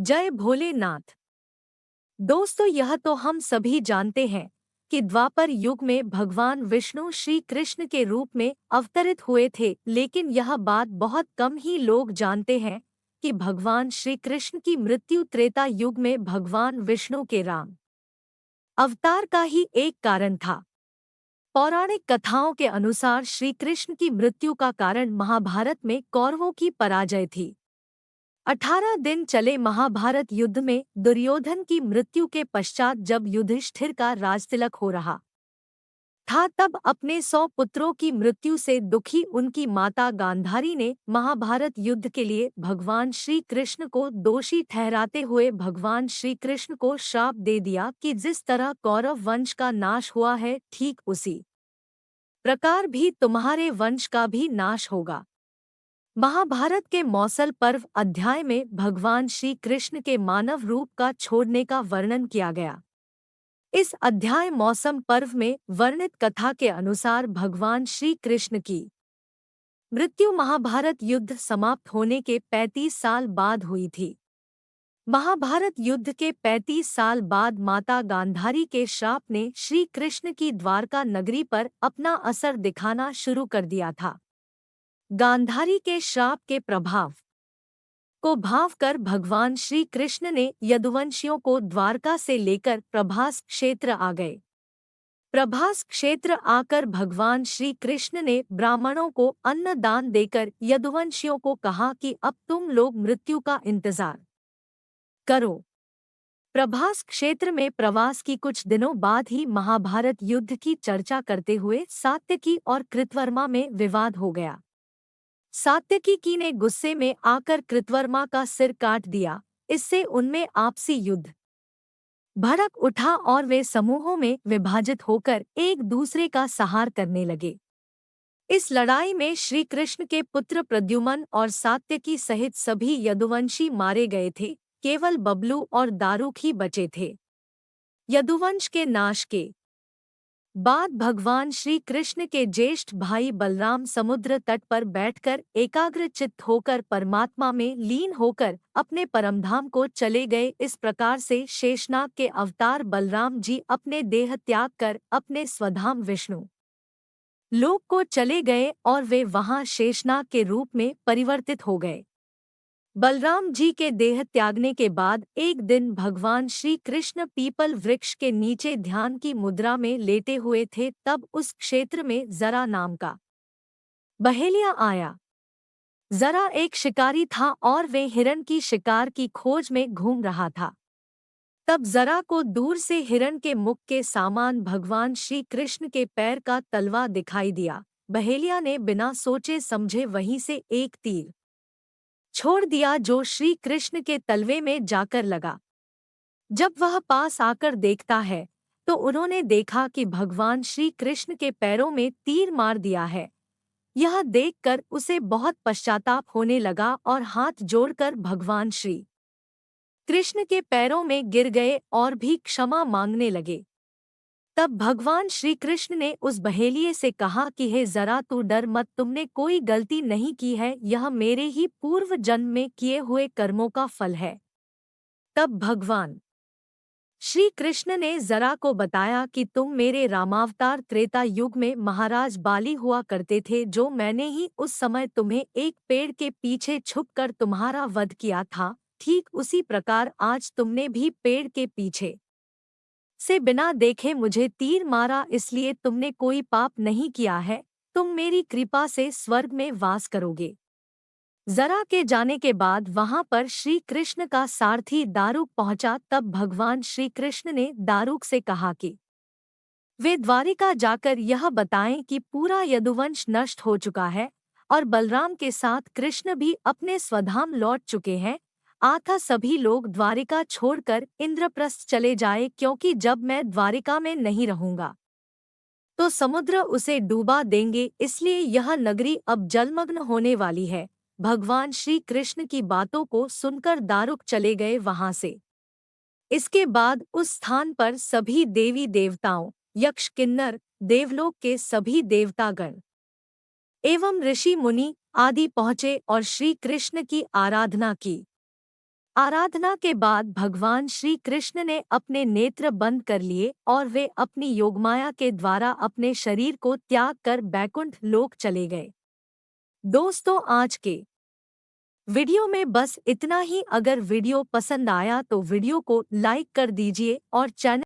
जय भोलेनाथ। दोस्तों, यह तो हम सभी जानते हैं कि द्वापर युग में भगवान विष्णु श्री कृष्ण के रूप में अवतरित हुए थे, लेकिन यह बात बहुत कम ही लोग जानते हैं कि भगवान श्री कृष्ण की मृत्यु त्रेता युग में भगवान विष्णु के राम अवतार का ही एक कारण था। पौराणिक कथाओं के अनुसार श्री कृष्ण की मृत्यु का कारण महाभारत में कौरवों की पराजय थी। 18 दिन चले महाभारत युद्ध में दुर्योधन की मृत्यु के पश्चात जब युधिष्ठिर का राजतिलक हो रहा था, तब अपने 100 पुत्रों की मृत्यु से दुखी उनकी माता गांधारी ने महाभारत युद्ध के लिए भगवान श्री कृष्ण को दोषी ठहराते हुए भगवान श्री कृष्ण को श्राप दे दिया कि जिस तरह कौरव वंश का नाश हुआ है, ठीक उसी प्रकार भी तुम्हारे वंश का भी नाश होगा। महाभारत के मौसल पर्व अध्याय में भगवान श्री कृष्ण के मानव रूप का छोड़ने का वर्णन किया गया। इस अध्याय मौसम पर्व में वर्णित कथा के अनुसार भगवान श्री कृष्ण की मृत्यु महाभारत युद्ध समाप्त होने के 35 साल बाद हुई थी। महाभारत युद्ध के 35 साल बाद माता गांधारी के श्राप ने श्री कृष्ण की द्वारका नगरी पर अपना असर दिखाना शुरू कर दिया था। गांधारी के श्राप के प्रभाव को भाव कर भगवान श्री कृष्ण ने यदुवंशियों को द्वारका से लेकर प्रभास क्षेत्र आ गए। प्रभास क्षेत्र आकर भगवान श्री कृष्ण ने ब्राह्मणों को अन्न दान देकर यदुवंशियों को कहा कि अब तुम लोग मृत्यु का इंतजार करो। प्रभास क्षेत्र में प्रवास की कुछ दिनों बाद ही महाभारत युद्ध की चर्चा करते हुए सात्यकी और कृतवर्मा में विवाद हो गया। सात्यकी ने गुस्से में आकर कृतवर्मा का सिर काट दिया। इससे उनमें आपसी युद्ध भड़क उठा और वे समूहों में विभाजित होकर एक दूसरे का संहार करने लगे। इस लड़ाई में श्री कृष्ण के पुत्र प्रद्युम्न और सात्यकी सहित सभी यदुवंशी मारे गए थे। केवल बबलू और दारुक ही बचे थे। यदुवंश के नाश के बाद भगवान श्री कृष्ण के ज्येष्ठ भाई बलराम समुद्र तट पर बैठकर एकाग्र चित्त होकर परमात्मा में लीन होकर अपने परमधाम को चले गए। इस प्रकार से शेषनाग के अवतार बलराम जी अपने देह त्याग कर अपने स्वधाम विष्णु लोक को चले गए और वे वहां शेषनाग के रूप में परिवर्तित हो गए। बलराम जी के देह त्यागने के बाद एक दिन भगवान श्री कृष्ण पीपल वृक्ष के नीचे ध्यान की मुद्रा में लेटे हुए थे। तब उस क्षेत्र में जरा नाम का बहेलिया आया। जरा एक शिकारी था और वे हिरण की शिकार की खोज में घूम रहा था। तब जरा को दूर से हिरण के मुख के सामान भगवान श्री कृष्ण के पैर का तलवा दिखाई दिया। बहेलिया ने बिना सोचे समझे वहीं से एक तीर छोड़ दिया जो श्री कृष्ण के तलवे में जाकर लगा। जब वह पास आकर देखता है तो उन्होंने देखा कि भगवान श्री कृष्ण के पैरों में तीर मार दिया है। यह देखकर उसे बहुत पश्चाताप होने लगा और हाथ जोड़कर भगवान श्री कृष्ण के पैरों में गिर गए और भी क्षमा मांगने लगे। तब भगवान श्री कृष्ण ने उस बहेलिये से कहा कि हे जरा तू डर मत, तुमने कोई गलती नहीं की है, यह मेरे ही पूर्व जन्म में किए हुए कर्मों का फल है। तब भगवान श्री कृष्ण ने जरा को बताया कि तुम मेरे रामावतार त्रेता युग में महाराज बाली हुआ करते थे, जो मैंने ही उस समय तुम्हें एक पेड़ के पीछे छुपकर तुम्हारा वध किया था। ठीक उसी प्रकार आज तुमने भी पेड़ के पीछे से बिना देखे मुझे तीर मारा, इसलिए तुमने कोई पाप नहीं किया है। तुम मेरी कृपा से स्वर्ग में वास करोगे। जरा के जाने के बाद वहां पर श्री कृष्ण का सारथी दारुक पहुंचा। तब भगवान श्री कृष्ण ने दारुक से कहा कि वे द्वारिका जाकर यह बताएं कि पूरा यदुवंश नष्ट हो चुका है और बलराम के साथ कृष्ण भी अपने स्वधाम लौट चुके हैं। अतः सभी लोग द्वारिका छोड़कर इंद्रप्रस्थ चले जाए, क्योंकि जब मैं द्वारिका में नहीं रहूंगा तो समुद्र उसे डूबा देंगे, इसलिए यह नगरी अब जलमग्न होने वाली है। भगवान श्री कृष्ण की बातों को सुनकर दारुक चले गए वहां से। इसके बाद उस स्थान पर सभी देवी देवताओं, यक्ष, किन्नर, देवलोक के सभी देवतागण एवं ऋषि मुनि आदि पहुँचे और श्री कृष्ण की आराधना की। आराधना के बाद भगवान श्री कृष्ण ने अपने नेत्र बंद कर लिए और वे अपनी योगमाया के द्वारा अपने शरीर को त्याग कर बैकुंठ लोक चले गए। दोस्तों, आज के वीडियो में बस इतना ही। अगर वीडियो पसंद आया तो वीडियो को लाइक कर दीजिए और चैनल